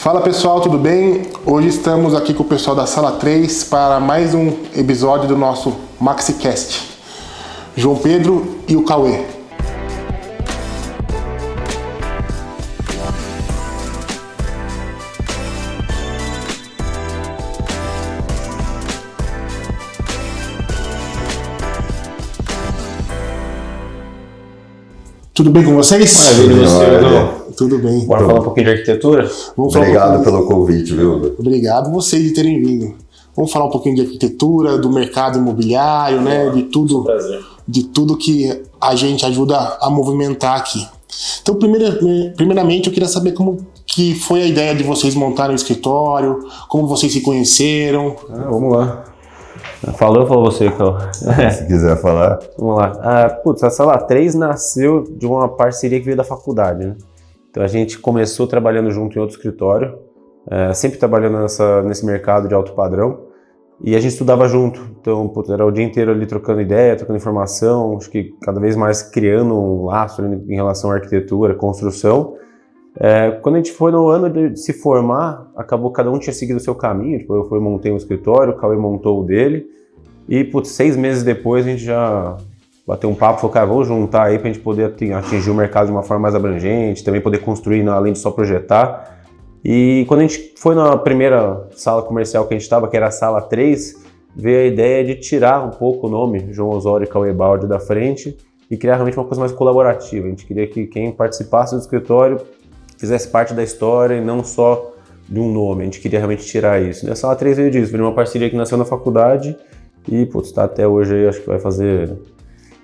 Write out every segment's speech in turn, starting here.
Fala pessoal, tudo bem? Hoje estamos aqui com o pessoal da Sala 3 para mais um episódio do nosso MaxiCast. João Pedro e o Cauê. Tudo bem com vocês? Maravilha, tudo bem. Bora falar um pouquinho de arquitetura? Obrigado pelo convite, viu? Obrigado vocês de terem vindo. Vamos falar um pouquinho de arquitetura, do mercado imobiliário, né? De tudo que a gente ajuda a movimentar aqui. Então, primeiramente, eu queria saber como que foi a ideia de vocês montarem o escritório, como vocês se conheceram. Vamos lá. Falou você, Cal? Se quiser falar. Vamos lá. A Sala 3 nasceu de uma parceria que veio da faculdade, né? Então a gente começou trabalhando junto em outro escritório, sempre trabalhando nesse mercado de alto padrão, e a gente estudava junto. Então, era o dia inteiro ali trocando ideia, trocando informação, acho que cada vez mais criando um laço ali em relação à arquitetura, construção. Quando a gente foi no ano de se formar, acabou cada um tinha seguido o seu caminho. Tipo, eu montei um escritório, o Cauê montou o dele, e 6 meses depois a gente já bateu um papo, falou, cara, vamos juntar aí pra gente poder atingir o mercado de uma forma mais abrangente, também poder construir, além de só projetar. E quando a gente foi na primeira sala comercial que a gente estava, que era a Sala 3, veio a ideia de tirar um pouco o nome João Osório e Cauê Baldi da frente e criar realmente uma coisa mais colaborativa. A gente queria que quem participasse do escritório fizesse parte da história e não só de um nome. A gente queria realmente tirar isso. E a Sala 3 veio disso, veio uma parceria que nasceu na faculdade e está até hoje aí, acho que vai fazer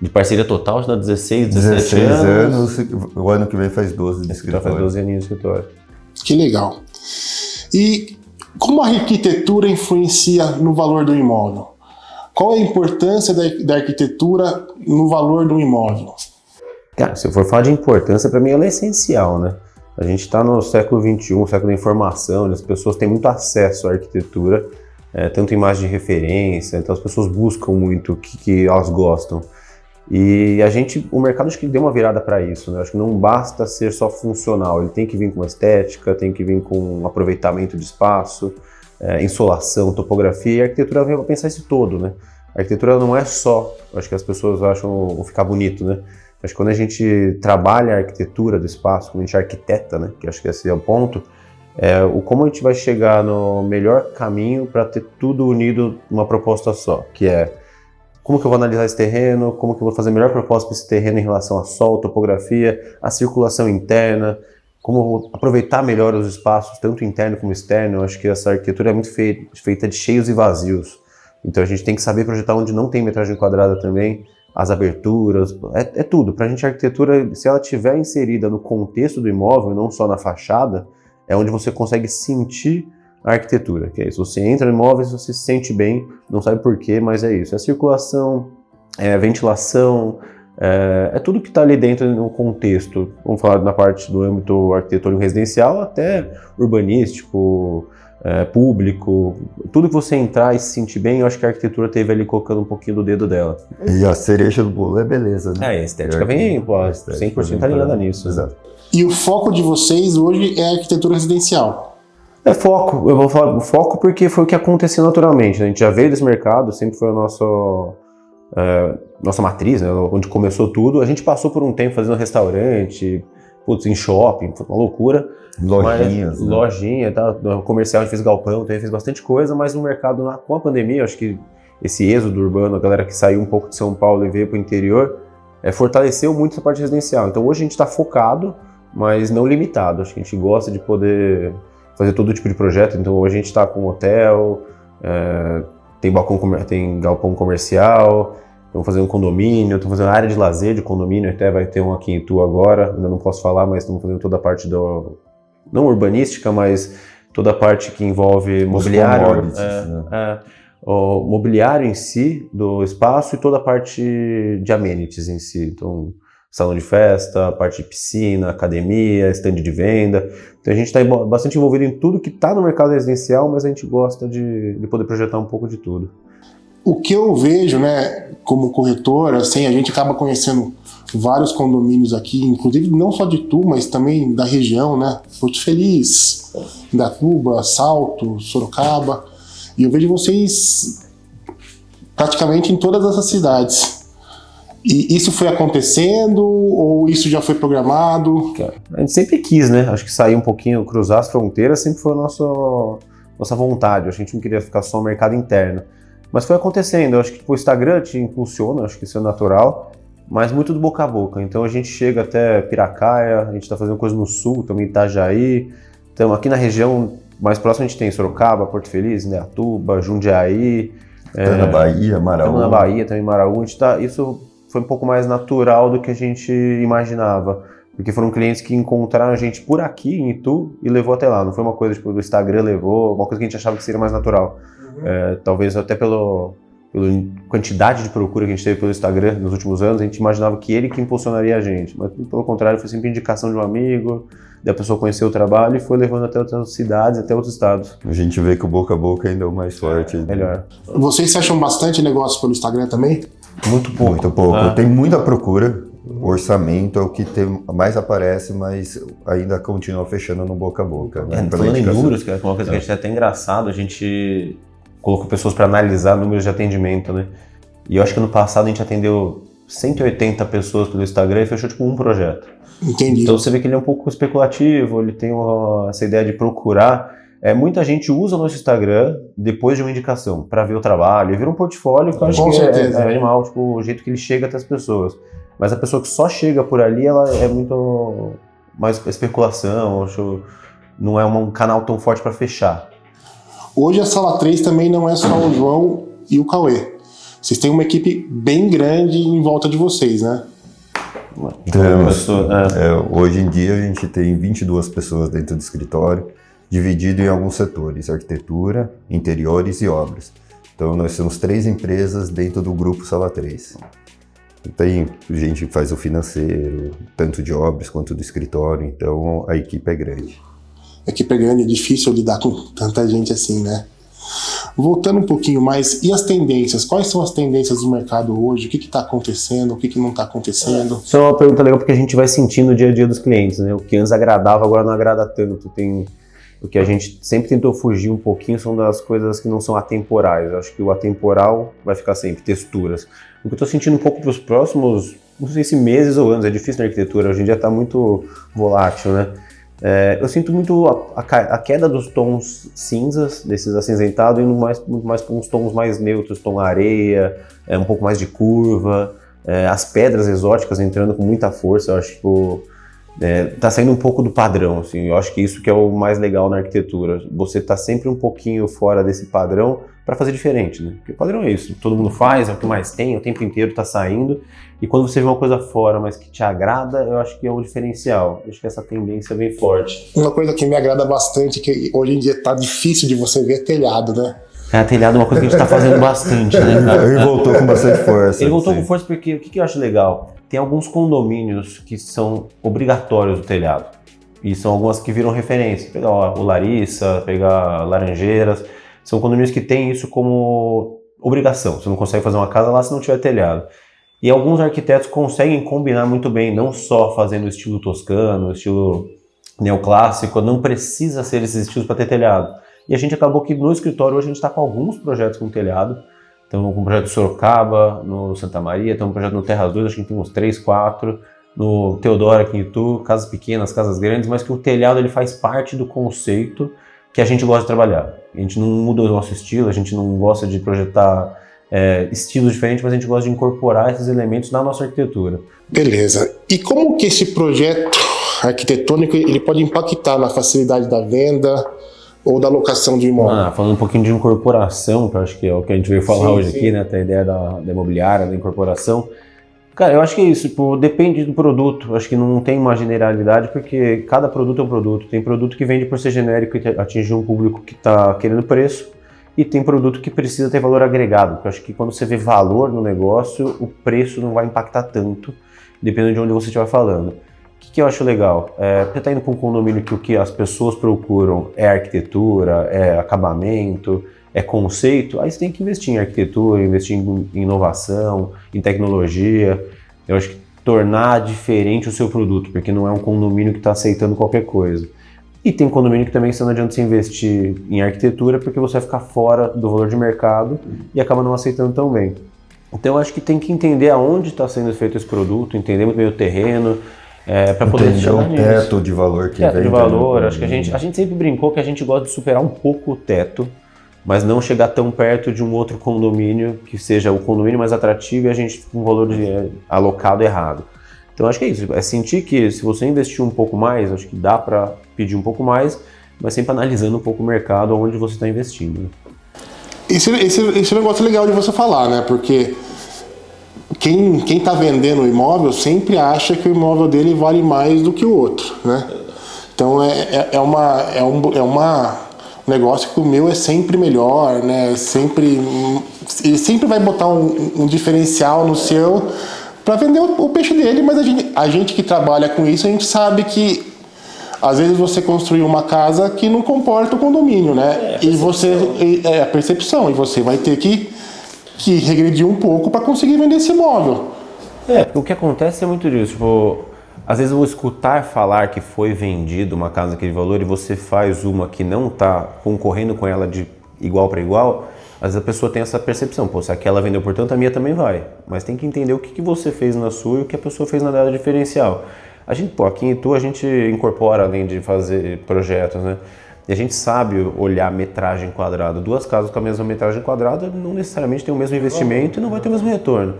de parceria total, já 16, 17 anos. O ano que vem faz 12 de escritório. Já faz 12 aninhos de escritório. Que legal. E como a arquitetura influencia no valor do imóvel? Qual é a importância da arquitetura no valor do imóvel? Cara, se eu for falar de importância, para mim ela é essencial, né? A gente está no século XXI, século da informação, onde as pessoas têm muito acesso à arquitetura, tanto imagem de referência, então as pessoas buscam muito o que elas gostam. E o mercado acho que deu uma virada para isso, né? Acho que não basta ser só funcional, ele tem que vir com uma estética, tem que vir com um aproveitamento de espaço, insolação, topografia, e a arquitetura vem para pensar isso todo, né? A arquitetura não é só, acho que as pessoas acham ficar bonito, né? Acho que quando a gente trabalha a arquitetura do espaço, quando a gente arquiteta, né? Que acho que esse é o ponto, como a gente vai chegar no melhor caminho para ter tudo unido numa proposta só, que é como que eu vou analisar esse terreno, como que eu vou fazer a melhor proposta para esse terreno em relação a sol, topografia, a circulação interna, como eu vou aproveitar melhor os espaços, tanto interno como externo. Eu acho que essa arquitetura é muito feita de cheios e vazios. Então a gente tem que saber projetar onde não tem metragem quadrada também, as aberturas, é tudo. Para a gente a arquitetura, se ela estiver inserida no contexto do imóvel, não só na fachada, é onde você consegue sentir a arquitetura, que é isso. Você entra no imóvel, você se sente bem, não sabe por quê, mas é isso. É circulação, é ventilação, é tudo que está ali dentro no contexto. Vamos falar na parte do âmbito arquitetônico residencial até urbanístico, público. Tudo que você entrar e se sentir bem, eu acho que a arquitetura teve ali colocando um pouquinho do dedo dela. E a cereja do bolo é beleza, né? A estética vem, 100% alinhada nisso. Exato. E o foco de vocês hoje é a arquitetura residencial? É foco, eu vou falar foco porque foi o que aconteceu naturalmente, né? A gente já veio desse mercado, sempre foi a nossa matriz, né? Onde começou tudo. A gente passou por um tempo fazendo restaurante, em shopping, foi uma loucura. Lojinhas, né? Lojinha, tá? No comercial a gente fez galpão, também fez bastante coisa, mas no mercado, com a pandemia, acho que esse êxodo urbano, a galera que saiu um pouco de São Paulo e veio para o interior, fortaleceu muito essa parte residencial. Então hoje a gente está focado, mas não limitado. Acho que a gente gosta de poder fazer todo tipo de projeto. Então hoje a gente está com hotel, tem galpão comercial, estamos fazendo condomínio, estamos fazendo área de lazer de condomínio, até vai ter um aqui em Itu agora, ainda não posso falar, mas estamos fazendo toda a parte não urbanística, mas toda a parte que envolve mobiliário, o mobiliário em si do espaço e toda a parte de amenities em si. Então, salão de festa, parte de piscina, academia, stand de venda. Então a gente está bastante envolvido em tudo que está no mercado residencial, mas a gente gosta de poder projetar um pouco de tudo. O que eu vejo, né, como corretor, assim, a gente acaba conhecendo vários condomínios aqui, inclusive não só de Itu, mas também da região, né? Porto Feliz, Indaiatuba, Salto, Sorocaba. E eu vejo vocês praticamente em todas essas cidades. E isso foi acontecendo ou isso já foi programado? A gente sempre quis, né? Acho que sair um pouquinho, cruzar as fronteiras sempre foi a nossa vontade. A gente não queria ficar só no mercado interno. Mas foi acontecendo. Eu acho que o Instagram te impulsiona, acho que isso é natural, mas muito do boca a boca. Então a gente chega até Piracaia, a gente está fazendo coisa no sul, também Itajaí. Então aqui na região mais próxima a gente tem Sorocaba, Porto Feliz, Indaiatuba, Jundiaí. Na Bahia, Maraú. Estamos na Bahia, também Maraú. Isso foi um pouco mais natural do que a gente imaginava. Porque foram clientes que encontraram a gente por aqui em Itu e levou até lá. Não foi uma coisa tipo do Instagram levou, uma coisa que a gente achava que seria mais natural. Talvez até pela quantidade de procura que a gente teve pelo Instagram nos últimos anos, a gente imaginava que ele que impulsionaria a gente. Mas pelo contrário, foi sempre indicação de um amigo, da pessoa conheceu o trabalho e foi levando até outras cidades, até outros estados. A gente vê que o boca a boca ainda é o mais forte. Melhor. Vocês acham bastante negócio pelo Instagram também? Muito pouco. Muito pouco. Tem muita procura. O orçamento é o que mais aparece, mas ainda continua fechando no boca a boca. Né? Falando em números, que é uma coisa que a gente é até engraçado, a gente colocou pessoas para analisar números de atendimento, né? E eu acho que ano passado a gente atendeu 180 pessoas pelo Instagram e fechou tipo um projeto. Entendi. Então você vê que ele é um pouco especulativo, ele tem essa ideia de procurar. Muita gente usa o nosso Instagram depois de uma indicação para ver o trabalho e vira um portfólio que eu acho que é animal, tipo, o jeito que ele chega até as pessoas. Mas a pessoa que só chega por ali, ela é muito mais especulação, acho, não é um canal tão forte para fechar. Hoje a Sala 3 também não é só o João e o Cauê. Vocês têm uma equipe bem grande em volta de vocês, né? Temos. Hoje em dia a gente tem 22 pessoas dentro do escritório, dividido em alguns setores: arquitetura, interiores e obras. Então nós temos 3 empresas dentro do grupo Sala 3. Tem gente que faz o financeiro, tanto de obras quanto do escritório, então a equipe é grande. A equipe é grande, é difícil lidar com tanta gente assim, né? Voltando um pouquinho mais, e as tendências? Quais são as tendências do mercado hoje? O que está acontecendo? O que não está acontecendo? Isso é uma pergunta legal porque a gente vai sentindo no dia a dia dos clientes, né? O que antes agradava, agora não agrada tanto. O que a gente sempre tentou fugir um pouquinho são das coisas que não são atemporais. Eu acho que o atemporal vai ficar sempre, texturas. O que eu estou sentindo um pouco para os próximos, não sei se meses ou anos, é difícil na arquitetura, hoje em dia está muito volátil, né? Eu sinto muito a queda dos tons cinzas, desses acinzentados, indo muito mais para uns tons mais neutros, tom areia, um pouco mais de curva, as pedras exóticas entrando com muita força. Eu acho que tá saindo um pouco do padrão, assim. Eu acho que isso que é o mais legal na arquitetura. Você tá sempre um pouquinho fora desse padrão para fazer diferente, né? Porque o padrão é isso, todo mundo faz, é o que mais tem, o tempo inteiro tá saindo. E quando você vê uma coisa fora, mas que te agrada, eu acho que é um diferencial. Eu acho que essa tendência é bem forte. Uma coisa que me agrada bastante, que hoje em dia tá difícil de você ver, é telhado, né? Telhado é uma coisa que a gente tá fazendo bastante, né, cara? Ele voltou com bastante força. Ele voltou com força porque o que eu acho legal? Tem alguns condomínios que são obrigatórios do telhado. E são algumas que viram referência. Pegar o Larissa, pegar Laranjeiras. São condomínios que têm isso como obrigação. Você não consegue fazer uma casa lá se não tiver telhado. E alguns arquitetos conseguem combinar muito bem, não só fazendo o estilo toscano, o estilo neoclássico, não precisa ser esses estilos para ter telhado. E a gente acabou que no escritório hoje a gente está com alguns projetos com telhado. Estamos com um projeto no Sorocaba, no Santa Maria, temos um projeto no Terras 2, acho que tem uns 3, 4, no Teodoro aqui em Itu, casas pequenas, casas grandes, mas que o telhado ele faz parte do conceito que a gente gosta de trabalhar. A gente não muda o nosso estilo, a gente não gosta de projetar estilos diferentes, mas a gente gosta de incorporar esses elementos na nossa arquitetura. Beleza. E como que esse projeto arquitetônico ele pode impactar na facilidade da venda ou da locação de imóvel? Falando um pouquinho de incorporação, que eu acho que é o que a gente veio falar hoje aqui, né? Até a ideia da imobiliária, da incorporação. Cara, eu acho que é isso, depende do produto. Eu acho que não tem uma generalidade, porque cada produto é um produto. Tem produto que vende por ser genérico e atingir um público que está querendo preço, e tem produto que precisa ter valor agregado. Porque eu acho que quando você vê valor no negócio, o preço não vai impactar tanto, dependendo de onde você estiver falando. O que eu acho legal? Você está indo para um condomínio que o que as pessoas procuram é arquitetura, é acabamento, é conceito, aí você tem que investir em arquitetura, investir em inovação, em tecnologia. Eu acho que tornar diferente o seu produto, porque não é um condomínio que está aceitando qualquer coisa. E tem condomínio que também não adianta se investir em arquitetura, porque você vai ficar fora do valor de mercado e acaba não aceitando tão bem. Então eu acho que tem que entender aonde está sendo feito esse produto, entender muito bem o terreno, para poder chegar nisso. Teto de valor que teto de valor, acho que a gente sempre brincou que a gente gosta de superar um pouco o teto, mas não chegar tão perto de um outro condomínio que seja o condomínio mais atrativo e a gente com um valor alocado errado. Então acho que é isso, é sentir que se você investir um pouco mais, acho que dá para pedir um pouco mais, mas sempre analisando um pouco o mercado onde você está investindo. Esse é um negócio legal de você falar, né? Porque quem tá vendendo o imóvel sempre acha que o imóvel dele vale mais do que o outro, né? Então um negócio que o meu é sempre melhor, né? Ele sempre vai botar um diferencial no seu para vender o peixe dele, mas a gente que trabalha com isso, a gente sabe que às vezes você construiu uma casa que não comporta o condomínio, né? É a percepção, e você vai ter que regredir um pouco para conseguir vender esse imóvel. O que acontece é muito disso, tipo, às vezes eu vou escutar falar que foi vendido uma casa daquele valor e você faz uma que não está concorrendo com ela de igual para igual, às vezes a pessoa tem essa percepção, pô, se aquela vendeu por tanto, a minha também vai. Mas tem que entender o que você fez na sua e o que a pessoa fez na dela diferencial. Aqui em Itu a gente incorpora, além de fazer projetos, né? E a gente sabe olhar metragem quadrada. 2 casas com a mesma metragem quadrada não necessariamente tem o mesmo investimento e não vai ter o mesmo retorno.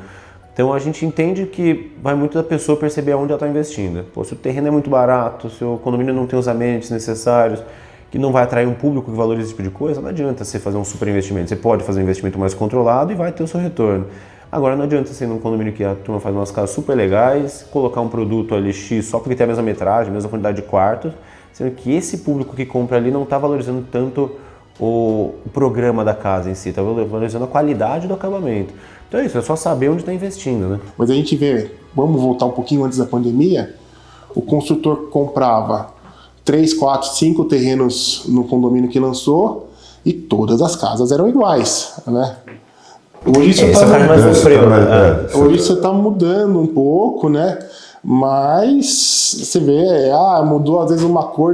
Então a gente entende que vai muito da pessoa perceber aonde ela está investindo. Pô, se o terreno é muito barato, se o condomínio não tem os amenities necessários, que não vai atrair um público que valoriza esse tipo de coisa, não adianta você fazer um super investimento. Você pode fazer um investimento mais controlado e vai ter o seu retorno. Agora não adianta ser num condomínio que a turma faz umas casas super legais, colocar um produto ali X só porque tem a mesma metragem, a mesma quantidade de quartos, sendo que esse público que compra ali não está valorizando tanto o programa da casa em si, está valorizando a qualidade do acabamento. Então é isso, é só saber onde está investindo, né? Mas a gente vê, vamos voltar um pouquinho antes da pandemia, o construtor comprava 3, 4, 5 terrenos no condomínio que lançou e todas as casas eram iguais, né? Hoje isso está mudando um pouco, né? Mas você vê, mudou às vezes uma cor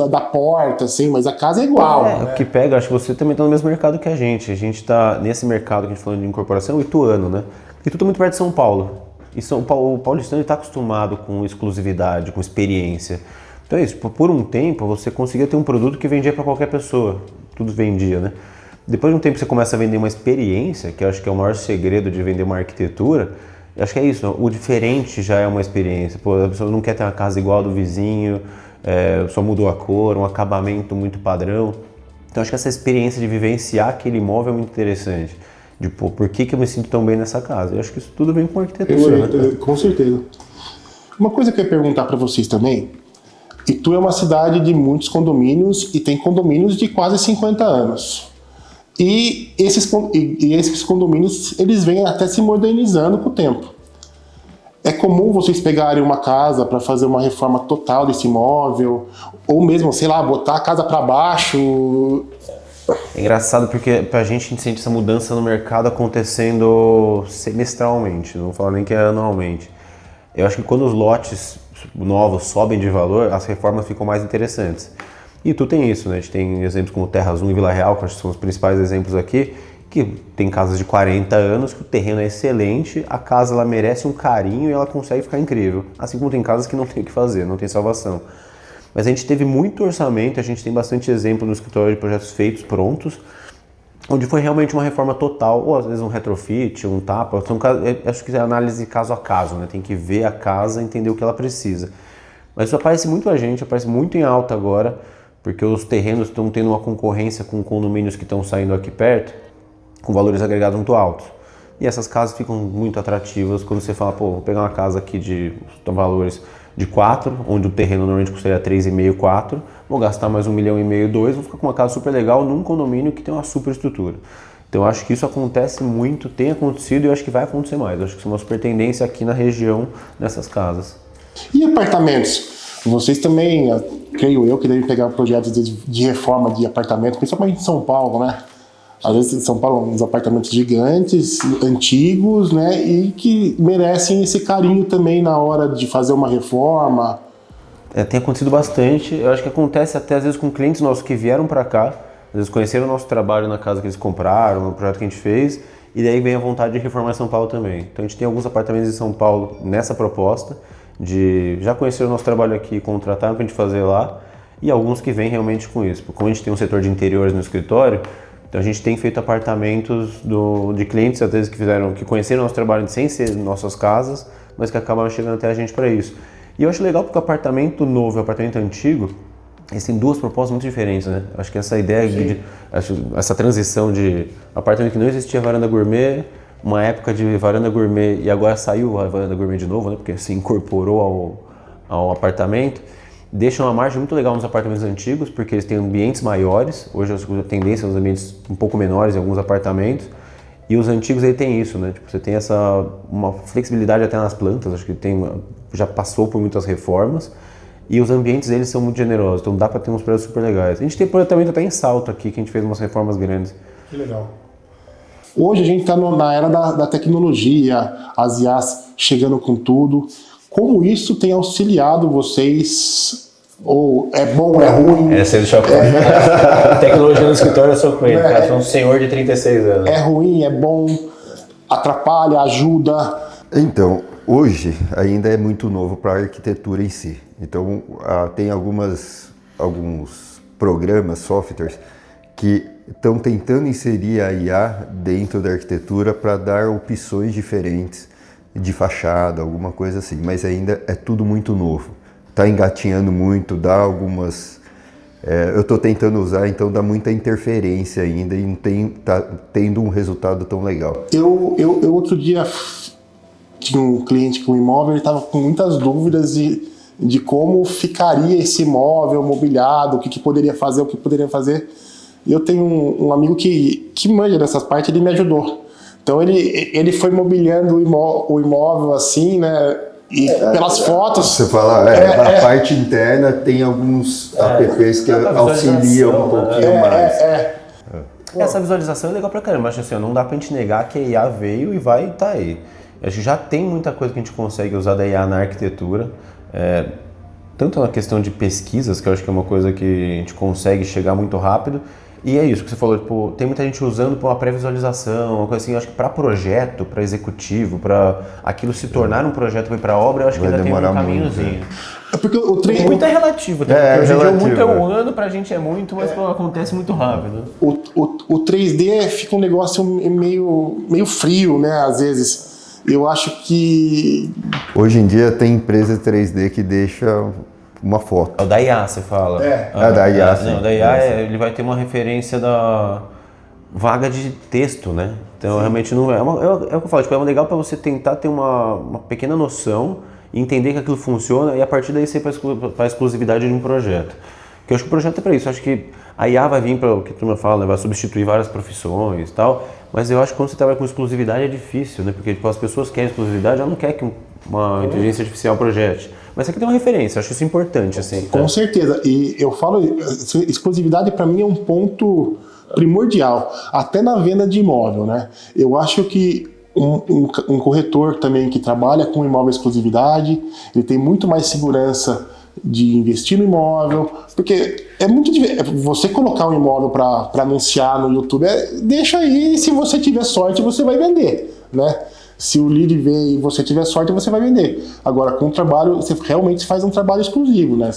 da porta, assim, mas a casa é igual. O que pega, acho que você também está no mesmo mercado que a gente. A gente está nesse mercado que a gente falando de incorporação, ituano, né? Porque tudo muito perto de São Paulo. E o paulistano está acostumado com exclusividade, com experiência. Então é isso, por um tempo você conseguia ter um produto que vendia para qualquer pessoa. Tudo vendia, né? Depois de um tempo você começa a vender uma experiência, que eu acho que é o maior segredo de vender uma arquitetura. Eu acho que é isso, o diferente já é uma experiência. Pô, a pessoa não quer ter uma casa igual a do vizinho, só mudou a cor, um acabamento muito padrão. Então acho que essa experiência de vivenciar aquele imóvel é muito interessante. De, pô, por que eu me sinto tão bem nessa casa? Eu acho que isso tudo vem com arquitetura. Com certeza. Uma coisa que eu ia perguntar para vocês também, Itu é uma cidade de muitos condomínios e tem condomínios de quase 50 anos. E esses condomínios, eles vêm até se modernizando com o tempo. É comum vocês pegarem uma casa para fazer uma reforma total desse imóvel, ou mesmo, sei lá, botar a casa para baixo. É engraçado porque pra gente sente essa mudança no mercado acontecendo semestralmente, não vou falar nem que é anualmente. Eu acho que quando os lotes novos sobem de valor, as reformas ficam mais interessantes. E tu tem isso, né? A gente tem exemplos como Terra Azul e Vila Real, que acho que são os principais exemplos aqui, que tem casas de 40 anos, que o terreno é excelente, a casa ela merece um carinho e ela consegue ficar incrível. Assim como tem casas que não tem o que fazer, não tem salvação. Mas a gente teve muito orçamento, a gente tem bastante exemplo no escritório de projetos feitos, prontos, onde foi realmente uma reforma total, ou às vezes um retrofit, um tapa. Acho que é análise caso a caso, né? Tem que ver a casa e entender o que ela precisa. Mas isso aparece muito a gente, aparece muito em alta agora, porque os terrenos estão tendo uma concorrência com condomínios que estão saindo aqui perto, com valores agregados muito altos. E essas casas ficam muito atrativas quando você fala, pô, vou pegar uma casa aqui de valores de 4, onde o terreno normalmente custaria 3,5, 4, vou gastar mais 1,5 milhão, 2, vou ficar com uma casa super legal num condomínio que tem uma super estrutura. Então eu acho que isso acontece muito, tem acontecido e eu acho que vai acontecer mais. Eu acho que isso é uma super tendência aqui na região nessas casas. E apartamentos? Vocês também, creio eu, que devem pegar projetos de reforma de apartamento, principalmente em São Paulo, né? Às vezes em São Paulo, uns apartamentos gigantes, antigos, né? E que merecem esse carinho também na hora de fazer uma reforma. Tem acontecido bastante. Eu acho que acontece até às vezes com clientes nossos que vieram para cá, às vezes conheceram o nosso trabalho na casa que eles compraram, no projeto que a gente fez, e daí vem a vontade de reformar em São Paulo também. Então a gente tem alguns apartamentos em São Paulo nessa proposta, de já conhecer o nosso trabalho aqui, contrataram para a gente fazer lá, e alguns que vêm realmente com isso. Como a gente tem um setor de interiores no escritório, então a gente tem feito apartamentos de clientes, às vezes, que conheceram o nosso trabalho sem ser nossas casas, mas que acabaram chegando até a gente para isso. E eu acho legal porque o apartamento novo e o apartamento antigo, eles têm duas propostas muito diferentes, né? Acho que essa ideia essa transição de apartamento que não existia varanda gourmet, uma época de varanda gourmet e agora saiu a varanda gourmet de novo, né? Porque se incorporou ao apartamento, deixa uma margem muito legal nos apartamentos antigos, porque eles têm ambientes maiores. Hoje a tendência é os ambientes um pouco menores em alguns apartamentos. E os antigos aí tem isso, né? Tipo, você tem uma flexibilidade até nas plantas, acho que já passou por muitas reformas. E os ambientes deles são muito generosos, então dá para ter uns prédios super legais. A gente tem projetamento até em Salto aqui, que a gente fez umas reformas grandes. Que legal. Hoje a gente está na era da tecnologia, as IAs chegando com tudo. Como isso tem auxiliado vocês? Ou é bom ou é ruim? Você deixou tecnologia no escritório eu sou com ele, cara. Sou um senhor de 36 anos. É ruim, é bom, atrapalha, ajuda? Então, hoje ainda é muito novo para a arquitetura em si. Então, tem alguns programas, softwares, que estão tentando inserir a IA dentro da arquitetura para dar opções diferentes de fachada, alguma coisa assim, mas ainda é tudo muito novo. Está engatinhando muito, dá algumas... eu estou tentando usar, então dá muita interferência ainda e não está tendo um resultado tão legal. Eu outro dia tinha um cliente com um imóvel, ele estava com muitas dúvidas de como ficaria esse imóvel mobiliado, o que poderia fazer, o que poderia fazer. E eu tenho um amigo que manja dessas partes, ele me ajudou. Então ele foi mobiliando o imóvel assim, né? E pelas fotos... Você fala, a parte interna tem alguns apps que auxiliam um pouquinho mais. Essa visualização é legal pra caramba, acho assim, não dá pra gente negar que a IA veio e vai estar aí. Acho que já tem muita coisa que a gente consegue usar da IA na arquitetura, tanto na questão de pesquisas, que eu acho que é uma coisa que a gente consegue chegar muito rápido, e é isso que você falou, tipo, tem muita gente usando para uma pré-visualização, uma coisa assim, eu acho que para projeto, para executivo, para aquilo se tornar um projeto para obra, eu acho que ainda tem um caminhozinho. É porque o trem... Muito é relativo, né? Hoje em dia muito é um ano, pra gente é muito, mas acontece muito rápido. O 3D fica um negócio meio frio, né, às vezes. Eu acho que... Hoje em dia tem empresa 3D que deixa uma foto. É o da IA, você fala. Da IA, sim. Não, da IA ele vai ter uma referência da vaga de texto, né? Então realmente não é o que eu falo, tipo, é legal para você tentar ter uma pequena noção e entender que aquilo funciona e a partir daí você para a exclusividade de um projeto. Porque eu acho que o projeto é para isso. Eu acho que a IA vai vir para o que a turma fala, né? Vai substituir várias profissões e tal, mas eu acho que quando você trabalha com exclusividade é difícil, né? Porque tipo, as pessoas querem exclusividade, ela não quer que uma inteligência artificial projete. Mas aqui tem uma referência, eu acho isso importante, assim. Com certeza. E eu falo, exclusividade para mim é um ponto primordial, até na venda de imóvel, né? Eu acho que um corretor também que trabalha com imóvel exclusividade, ele tem muito mais segurança de investir no imóvel, porque é muito difícil. Você colocar um imóvel para anunciar no YouTube, deixa aí, e se você tiver sorte, você vai vender, né? Se o lead vê e você tiver sorte, você vai vender. Agora, com o trabalho, você realmente faz um trabalho exclusivo, né?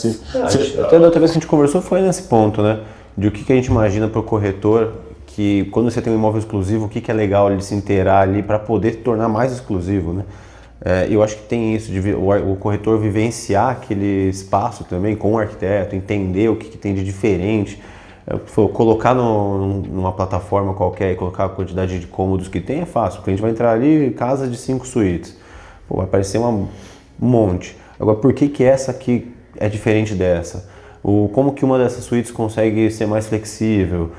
Até da outra vez que a gente conversou foi nesse ponto, né? De o que a gente imagina para o corretor, que quando você tem um imóvel exclusivo, o que é legal ele se inteirar ali para poder tornar mais exclusivo, né? Eu acho que tem isso, de o corretor vivenciar aquele espaço também com o arquiteto, entender o que tem de diferente, colocar numa plataforma qualquer e colocar a quantidade de cômodos que tem é fácil. O cliente vai entrar ali, casa de 5 suítes, vai aparecer um monte. Agora, por que essa aqui é diferente dessa? como que uma dessas suítes consegue ser mais flexível,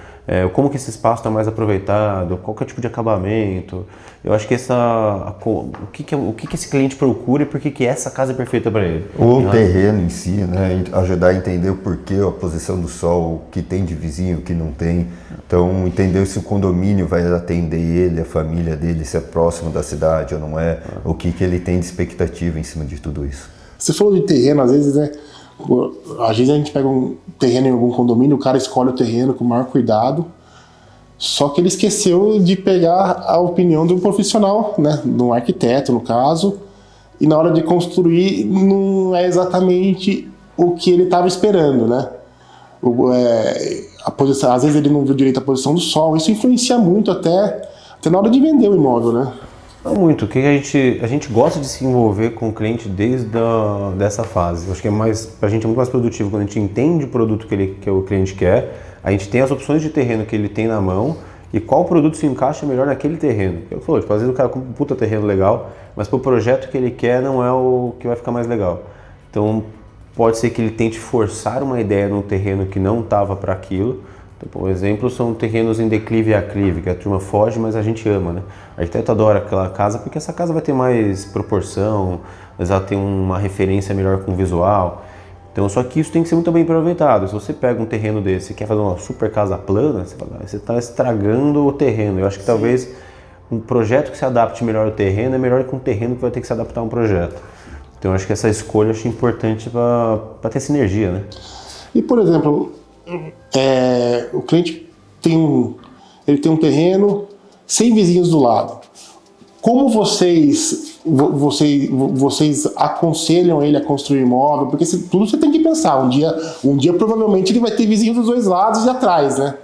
como que esse espaço está mais aproveitado, qual que é o tipo de acabamento. Eu acho que o que esse cliente procura e por que essa casa é perfeita para ele. O terreno em si, né? Ajudar a entender o porquê, a posição do sol, o que tem de vizinho, o que não tem. Então, entender se o condomínio vai atender ele, a família dele, se é próximo da cidade ou não é, o que ele tem de expectativa em cima de tudo isso. Você falou de terreno, às vezes, né? Às vezes a gente pega um terreno em algum condomínio, o cara escolhe o terreno com o maior cuidado, só que ele esqueceu de pegar a opinião de um profissional, né? De um arquiteto, no caso, e na hora de construir não é exatamente o que ele estava esperando, né? A posição, às vezes ele não viu direito a posição do sol, isso influencia muito até na hora de vender o imóvel, né? Não muito, que a gente gosta de se envolver com o cliente desde dessa fase. Eu acho que pra gente é muito mais produtivo quando a gente entende o produto que o cliente quer, a gente tem as opções de terreno que ele tem na mão e qual produto se encaixa melhor naquele terreno. Eu falo, tipo, às vezes o cara compra um puta terreno legal, mas pro projeto que ele quer não é o que vai ficar mais legal. Então pode ser que ele tente forçar uma ideia num terreno que não estava para aquilo. Então, por exemplo, são terrenos em declive e aclive, que a turma foge, mas a gente ama, né? O arquiteto adora aquela casa porque essa casa vai ter mais proporção, mas ela tem uma referência melhor com o visual. Então, só que isso tem que ser muito bem aproveitado. Se você pega um terreno desse e quer fazer uma super casa plana, você está estragando o terreno. Eu acho que talvez um projeto que se adapte melhor ao terreno é melhor que um terreno que vai ter que se adaptar a um projeto. Então, eu acho que essa escolha eu acho importante para ter sinergia, né? E, por exemplo, o cliente tem um terreno sem vizinhos do lado. Como vocês aconselham ele a construir imóvel? Porque tudo você tem que pensar. Um dia provavelmente ele vai ter vizinhos dos dois lados e atrás, né?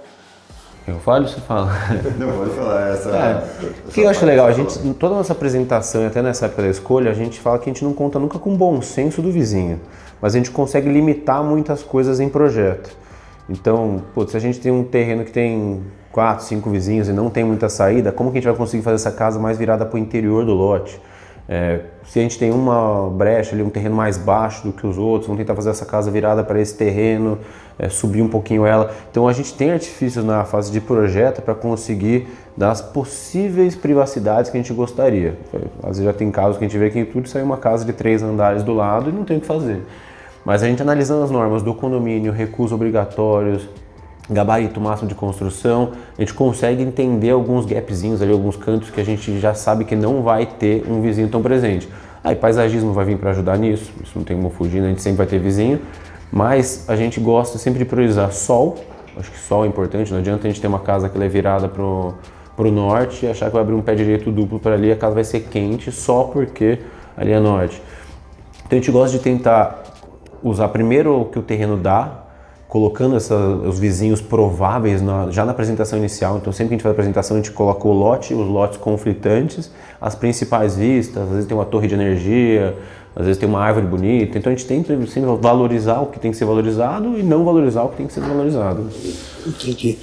Eu falo ou você fala? Não, pode falar. O que eu acho legal, em toda a nossa apresentação e até nessa época da escolha, a gente fala que a gente não conta nunca com o bom senso do vizinho, mas a gente consegue limitar muitas coisas em projeto. Então, se a gente tem um terreno que tem 4, 5 vizinhos e não tem muita saída, como que a gente vai conseguir fazer essa casa mais virada para o interior do lote? Se a gente tem uma brecha ali, um terreno mais baixo do que os outros, vamos tentar fazer essa casa virada para esse terreno, subir um pouquinho ela. Então a gente tem artifícios na fase de projeto para conseguir dar as possíveis privacidades que a gente gostaria. Às vezes já tem casos que a gente vê que em tudo sai uma casa de 3 andares do lado e não tem o que fazer. Mas a gente analisando as normas do condomínio, recursos obrigatórios, gabarito máximo de construção, a gente consegue entender alguns gapzinhos ali, alguns cantos que a gente já sabe que não vai ter um vizinho tão presente. Aí paisagismo vai vir para ajudar nisso, isso não tem como fugir, né? A gente sempre vai ter vizinho, mas a gente gosta sempre de priorizar sol, acho que sol é importante, não adianta a gente ter uma casa que ela é virada pro norte e achar que vai abrir um pé direito duplo para ali, a casa vai ser quente só porque ali é norte. Então a gente gosta de tentar usar primeiro o que o terreno dá, colocando os vizinhos prováveis já na apresentação inicial. Então sempre que a gente faz a apresentação a gente coloca os lotes conflitantes, as principais vistas, às vezes tem uma torre de energia, às vezes tem uma árvore bonita. Então a gente tenta sempre valorizar o que tem que ser valorizado e não valorizar o que tem que ser valorizado. Entendi.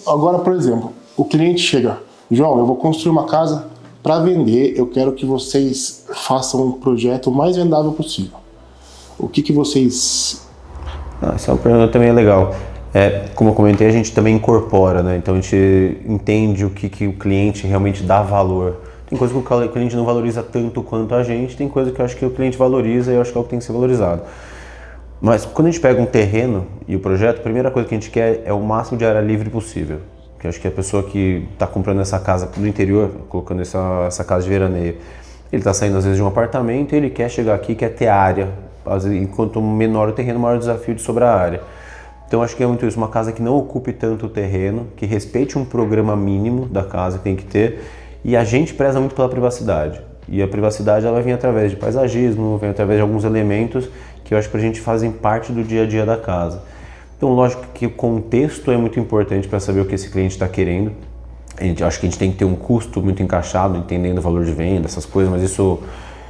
Agora, por exemplo, o cliente chega, João, eu vou construir uma casa para vender, eu quero que vocês façam um projeto o mais vendável possível. O que vocês... Essa é uma pergunta também legal. Como eu comentei, a gente também incorpora, né? Então a gente entende o que o cliente realmente dá valor. Tem coisa que o cliente não valoriza tanto quanto a gente, tem coisa que eu acho que o cliente valoriza e eu acho que é o que tem que ser valorizado. Mas quando a gente pega um terreno e o projeto, a primeira coisa que a gente quer é o máximo de área livre possível. Porque eu acho que a pessoa que está comprando essa casa no interior, colocando essa casa de veraneio, ele está saindo às vezes de um apartamento e ele quer chegar aqui, quer ter área. Enquanto menor o terreno, maior o desafio de sobrar área. Então acho que é muito isso, uma casa que não ocupe tanto o terreno, que respeite um programa mínimo da casa que tem que ter, e a gente preza muito pela privacidade. E a privacidade ela vai vir através de paisagismo, vem através de alguns elementos que eu acho que a gente fazem parte do dia a dia da casa. Então lógico que o contexto é muito importante para saber o que esse cliente está querendo. Acho que a gente tem que ter um custo muito encaixado, entendendo o valor de venda, essas coisas, mas isso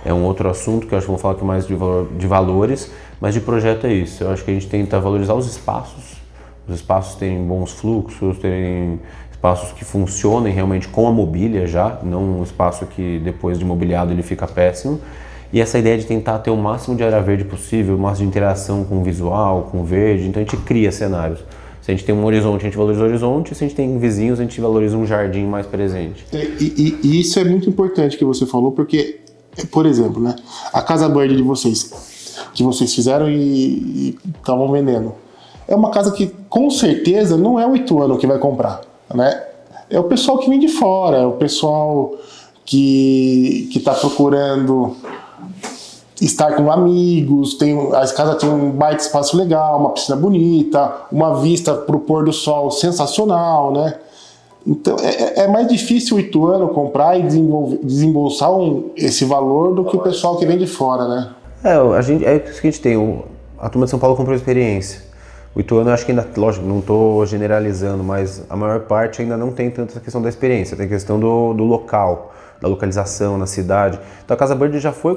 é um outro assunto que eu acho que vou falar aqui mais de valores, mas de projeto é isso. Eu acho que a gente tenta valorizar os espaços. Os espaços têm bons fluxos, têm espaços que funcionem realmente com a mobília já, não um espaço que depois de mobiliado ele fica péssimo. E essa ideia de tentar ter o máximo de área verde possível, o máximo de interação com o visual, com o verde, então a gente cria cenários. Se a gente tem um horizonte, a gente valoriza o horizonte, se a gente tem vizinhos, a gente valoriza um jardim mais presente. E isso é muito importante que você falou, porque, por exemplo, né, a casa verde de vocês, que vocês fizeram e estavam vendendo, é uma casa que, com certeza, não é o ituano que vai comprar, né? É o pessoal que vem de fora, é o pessoal que está procurando estar com amigos, a casa tem um baita espaço legal, uma piscina bonita, uma vista para o pôr do sol sensacional, né? Então é mais difícil o ituano comprar e desembolsar esse valor do que o pessoal que vem de fora, né? É isso que a gente tem, a turma de São Paulo comprou experiência. O ituano, eu acho que ainda, lógico, não estou generalizando, mas a maior parte ainda não tem tanto essa questão da experiência, tem a questão do local, da localização na cidade. Então a Casa Verde já foi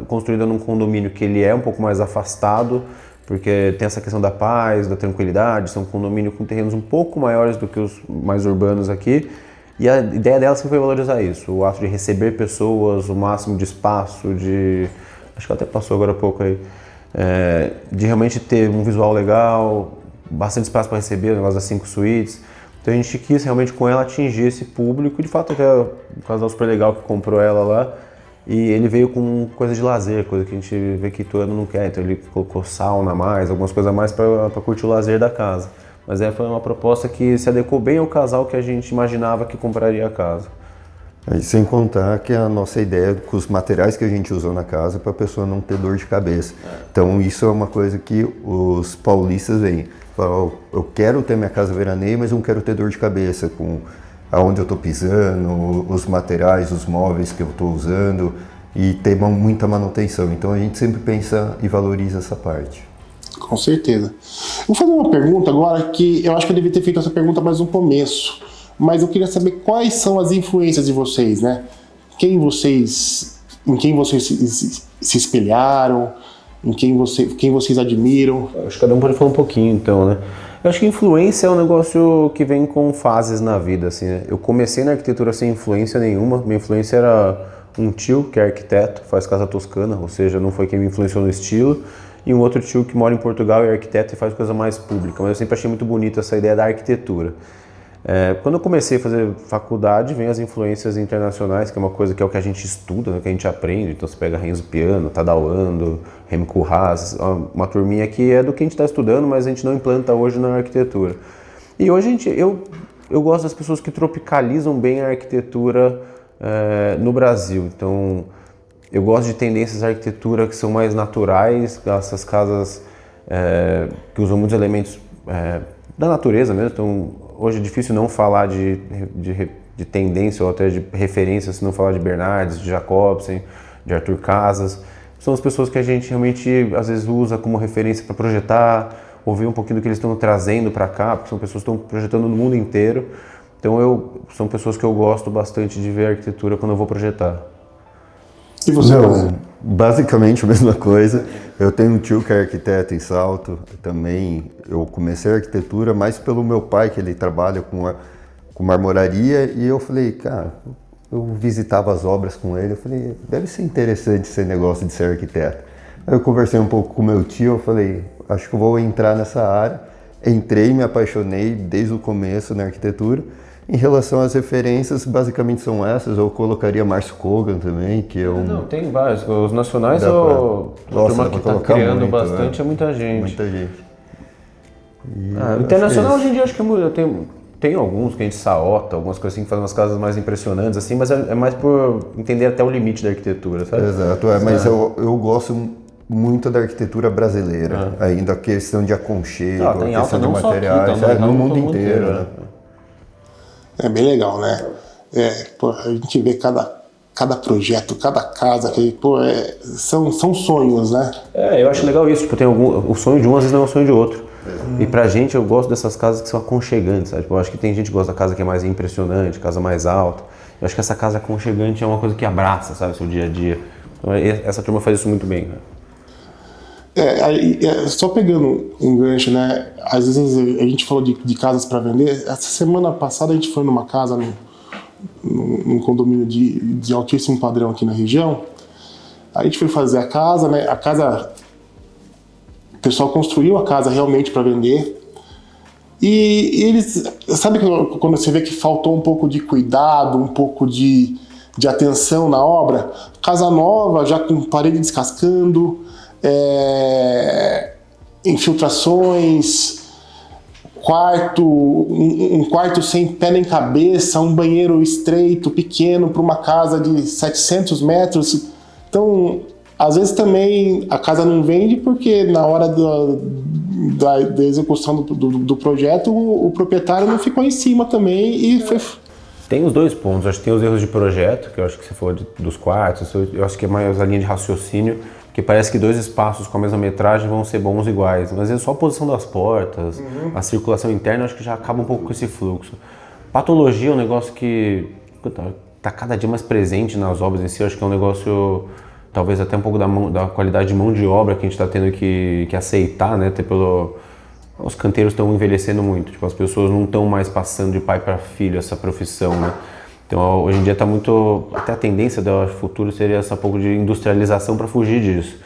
construída num condomínio que ele é um pouco mais afastado, porque tem essa questão da paz, da tranquilidade, são um condomínio com terrenos um pouco maiores do que os mais urbanos aqui, e a ideia dela sempre foi valorizar isso, o ato de receber pessoas, o máximo de espaço, acho que até passou agora há pouco aí, de realmente ter um visual legal, bastante espaço para receber, o negócio das 5 suítes. Então a gente quis realmente com ela atingir esse público, e de fato até o casal super legal que comprou ela lá, e ele veio com coisa de lazer, coisa que a gente vê que Ituano não quer, então ele colocou sauna a mais, algumas coisas a mais para curtir o lazer da casa. Mas foi uma proposta que se adequou bem ao casal que a gente imaginava que compraria a casa. E sem contar que a nossa ideia com os materiais que a gente usou na casa para a pessoa não ter dor de cabeça. Então isso é uma coisa que os paulistas veem. Falam, eu quero ter minha casa veraneia, mas não quero ter dor de cabeça com aonde eu estou pisando, os materiais, os móveis que eu estou usando, e ter muita manutenção. Então a gente sempre pensa e valoriza essa parte. Com certeza. Vou fazer uma pergunta agora que eu acho que eu devia ter feito essa pergunta mais no começo. Mas eu queria saber quais são as influências de vocês, né? Em quem vocês se espelharam, quem vocês admiram. Acho que cada um pode falar um pouquinho, então, né? Eu acho que influência é um negócio que vem com fases na vida, assim, né? Eu comecei na arquitetura sem influência nenhuma. Minha influência era um tio que é arquiteto, faz casa toscana, ou seja, não foi quem me influenciou no estilo. E um outro tio que mora em Portugal é arquiteto e faz coisa mais pública. Mas eu sempre achei muito bonita essa ideia da arquitetura. Quando eu comecei a fazer faculdade, vem as influências internacionais, que é uma coisa que é o que a gente estuda, né, que a gente aprende. Então você pega Renzo Piano, Tadao Ando, Remy Koolhaas, uma turminha que é do que a gente está estudando, mas a gente não implanta hoje na arquitetura. E hoje eu gosto das pessoas que tropicalizam bem a arquitetura no Brasil. Então eu gosto de tendências de arquitetura que são mais naturais, essas casas que usam muitos elementos da natureza mesmo. Então hoje é difícil não falar de tendência ou até de referência, se não falar de Bernardes, de Jacobsen, de Arthur Casas. São as pessoas que a gente realmente às vezes usa como referência para projetar, ouvir um pouquinho do que eles estão trazendo para cá, porque são pessoas que estão projetando no mundo inteiro. Então são pessoas que eu gosto bastante de ver a arquitetura quando eu vou projetar. E você? Basicamente a mesma coisa. Eu tenho um tio que é arquiteto em Salto também. Eu comecei a arquitetura mais pelo meu pai, que ele trabalha com marmoraria, e eu falei, cara, eu visitava as obras com ele, eu falei, deve ser interessante esse negócio de ser arquiteto. Aí eu conversei um pouco com meu tio, eu falei, acho que eu vou entrar nessa área. Entrei, me apaixonei desde o começo na arquitetura. Em relação às referências, basicamente são essas. Eu colocaria Márcio Kogan também, que é um... Não, tem vários. Os nacionais, a turma que está criando muito, bastante, é muita gente. Muita gente. Internacional, hoje em dia, acho que tem alguns que a gente saota, algumas coisas assim, que fazem umas casas mais impressionantes, assim, mas é mais por entender até o limite da arquitetura, sabe? Exato, mas eu gosto muito da arquitetura brasileira, ainda a questão de aconchego, a questão de materiais, no mundo inteiro, né? É bem legal, né? A gente vê cada projeto, cada casa, que são sonhos, né? Eu acho legal isso, tipo, o sonho de um às vezes não é o sonho de outro. E pra gente, eu gosto dessas casas que são aconchegantes, sabe? Tipo, eu acho que tem gente que gosta da casa que é mais impressionante, casa mais alta. Eu acho que essa casa aconchegante é uma coisa que abraça, sabe, seu dia a dia. Então, essa turma faz isso muito bem, né? Só pegando um gancho, né? Às vezes a gente falou de casas para vender. Essa semana passada a gente foi numa casa, num condomínio de altíssimo padrão aqui na região. A gente foi fazer a casa, né? O pessoal construiu a casa realmente para vender. E eles, sabe quando você vê que faltou um pouco de cuidado, um pouco de atenção na obra? Casa nova, já com parede descascando, infiltrações, um quarto sem pé nem cabeça, um banheiro estreito, pequeno, para uma casa de 700 metros. Então, às vezes também a casa não vende porque na hora da execução do projeto o proprietário não ficou em cima também e foi... Tem os dois pontos, acho que tem os erros de projeto, que eu acho que você falou dos quartos, eu acho que é mais a linha de raciocínio, porque parece que 2 espaços com a mesma metragem vão ser bons iguais, mas é só a posição das portas, a circulação interna, acho que já acaba um pouco com esse fluxo. Patologia é um negócio que está cada dia mais presente nas obras em si, eu acho que é um negócio, talvez até um pouco da qualidade de mão de obra que a gente está tendo que aceitar, né, os canteiros estão envelhecendo muito, tipo, as pessoas não estão mais passando de pai para filho essa profissão, né? Então hoje em dia está muito, até a tendência do futuro seria essa pouco de industrialização para fugir disso.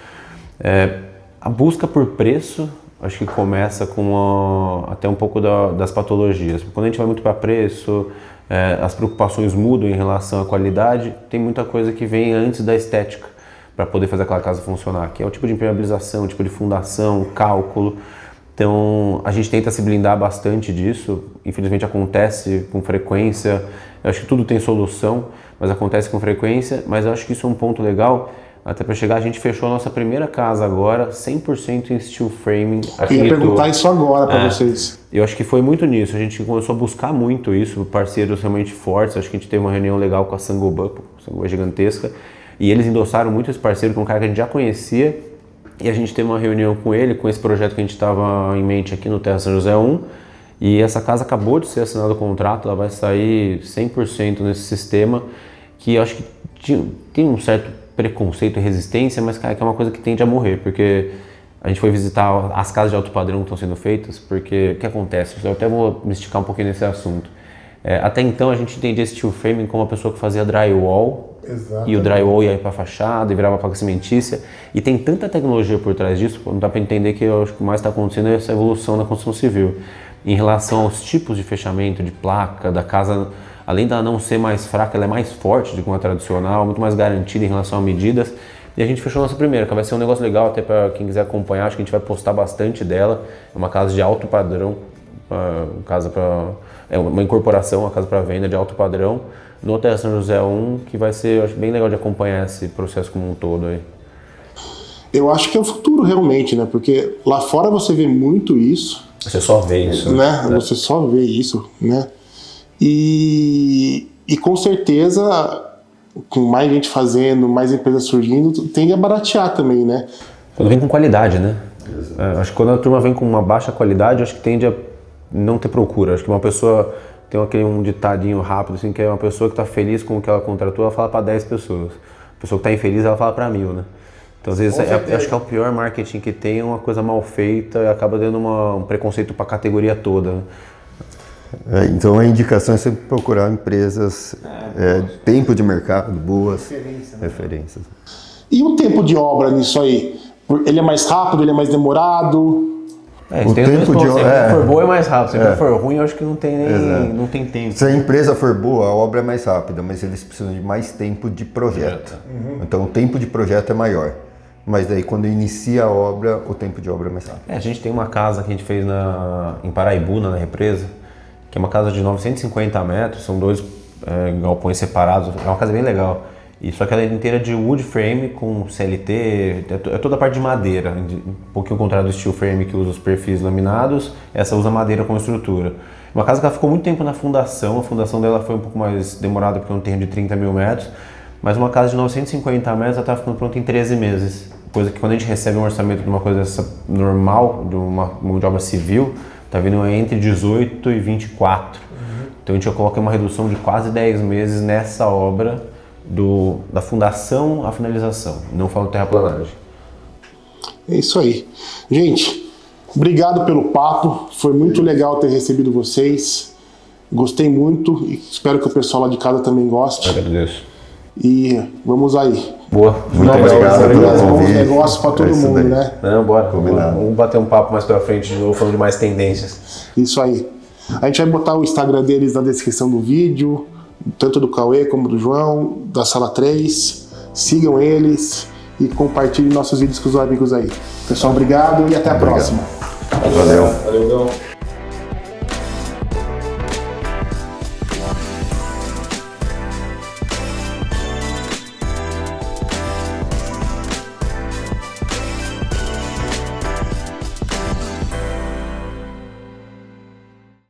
A busca por preço, acho que começa com até um pouco das patologias. Quando a gente vai muito para preço, as preocupações mudam em relação à qualidade, tem muita coisa que vem antes da estética para poder fazer aquela casa funcionar, que é o tipo de impermeabilização, o tipo de fundação, cálculo. Então, a gente tenta se blindar bastante disso, infelizmente acontece com frequência, eu acho que tudo tem solução, mas acontece com frequência, mas eu acho que isso é um ponto legal, até para chegar, a gente fechou a nossa primeira casa agora, 100% em steel framing. Eu ia perguntar isso agora para vocês. Eu acho que foi muito nisso, a gente começou a buscar muito isso, parceiros realmente fortes, acho que a gente teve uma reunião legal com a Saint-Gobain é gigantesca, e eles endossaram muito esse parceiro, que é um cara que a gente já conhecia. E a gente teve uma reunião com ele, com esse projeto que a gente estava em mente aqui no Terra São José 1. E essa casa acabou de ser assinado o contrato, ela vai sair 100% nesse sistema, que eu acho que tem um certo preconceito e resistência, mas cara, que é uma coisa que tende a morrer, porque a gente foi visitar as casas de alto padrão que estão sendo feitas, porque o que acontece? Eu até vou me esticar um pouquinho nesse assunto. Até então a gente entendia esse steel framing como uma pessoa que fazia drywall. Exatamente. E o drywall ia para a fachada e virava placa cimentícia, e tem tanta tecnologia por trás disso, não dá para entender que eu acho que o mais está acontecendo é essa evolução na construção civil em relação aos tipos de fechamento de placa da casa. Além dela não ser mais fraca, ela é mais forte do que uma tradicional, muito mais garantida em relação a medidas. E a gente fechou a nossa primeira, que vai ser um negócio legal até para quem quiser acompanhar, acho que a gente vai postar bastante dela. É uma casa de alto padrão, é uma incorporação, uma casa para venda de alto padrão no Terra São José 1, que vai ser, acho, bem legal de acompanhar esse processo como um todo aí. Eu acho que é o futuro realmente, né? Porque lá fora você vê muito isso. Você só vê isso. Né? Você só vê isso, né? E com certeza, com mais gente fazendo, mais empresas surgindo, tende a baratear também, né? Quando vem com qualidade, né? Acho que quando a turma vem com uma baixa qualidade, acho que tende a não ter procura. Acho que uma pessoa... Tem um ditadinho rápido, assim, que é uma pessoa que está feliz com o que ela contratou, ela fala para 10 pessoas. A pessoa que está infeliz, ela fala para 1000, né? Então, às vezes, acho que é o pior marketing que tem, é uma coisa mal feita e acaba dando um preconceito para a categoria toda. Né? Então, a indicação é sempre procurar empresas, tempo de mercado, boas referências. E o tempo de obra nisso aí? Ele é mais rápido, ele é mais demorado? O tempo de obra, se for boa é mais rápido, se for ruim eu acho que não tem tempo. Se a empresa for boa, a obra é mais rápida, mas eles precisam de mais tempo de projeto. Então o tempo de projeto é maior, mas daí quando inicia a obra, o tempo de obra é mais rápido. A gente tem uma casa que a gente fez em Paraibuna, na represa, que é uma casa de 950 metros, são 2 galpões separados, é uma casa bem legal. E só que ela é inteira de wood frame com CLT, é toda a parte de madeira, um pouquinho ao contrário do steel frame que usa os perfis laminados, essa usa madeira como estrutura. Uma casa que ela ficou muito tempo na fundação, a fundação dela foi um pouco mais demorada porque é um terreno de 30 mil metros, mas uma casa de 950 metros ela está ficando pronta em 13 meses. Coisa que quando a gente recebe um orçamento de uma coisa dessa normal, de uma mão de obra civil, está vindo entre 18 e 24. Então a gente coloca uma redução de quase 10 meses nessa obra, da fundação à finalização, não falo terraplanagem. É isso aí. Gente, obrigado pelo papo, foi muito legal ter recebido vocês, gostei muito e espero que o pessoal lá de casa também goste. Eu agradeço. E vamos aí, Boa. Muito obrigado pelo convite. Negócio para todo mundo, né? Não, bora. Combinado. Vamos bater um papo mais pra frente de novo, falando de mais tendências. Isso aí. A gente vai botar o Instagram deles na descrição do vídeo, tanto do Cauê como do João, da Sala 3. Sigam eles e compartilhem nossos vídeos com os amigos aí. Pessoal, obrigado e até a próxima. Valeu. Valeu, Gão.